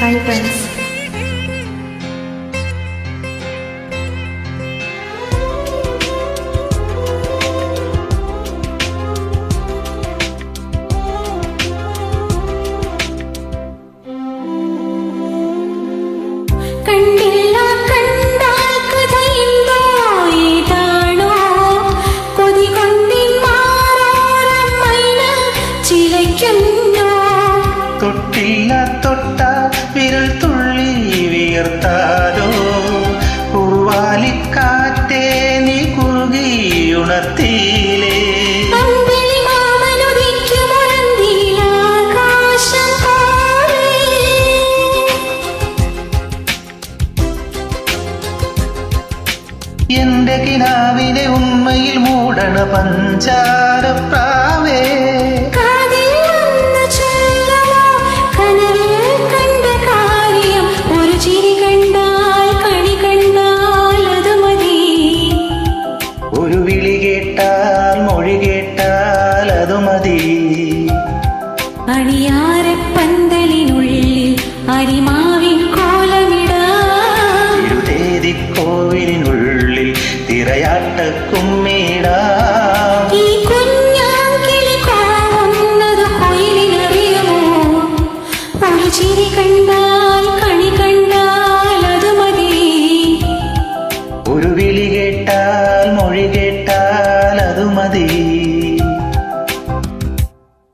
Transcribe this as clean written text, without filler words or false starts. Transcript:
Hi friends. തൊട്ടില്ല തൊട്ട വിരൽ തുള്ളി വിയർത്താലോ പൂവാലിക്കാറ്റേ നീ കുറുകി ഉണർത്തിയിലേ എന്റെ കിനാവിനെ ഉണ്മയിൽ മൂടണ പഞ്ചാരപ്രാവേ ഒരു വിളി കേട്ടാൽ മൊഴി കേട്ടാൽ അതു മതി അണിയാരപ്പന്തലിനുള്ളിൽ അരിമാവിൻ കോലമിടാം തിരുതേതിക്കോവിലിനുള്ളിൽ തിരയാ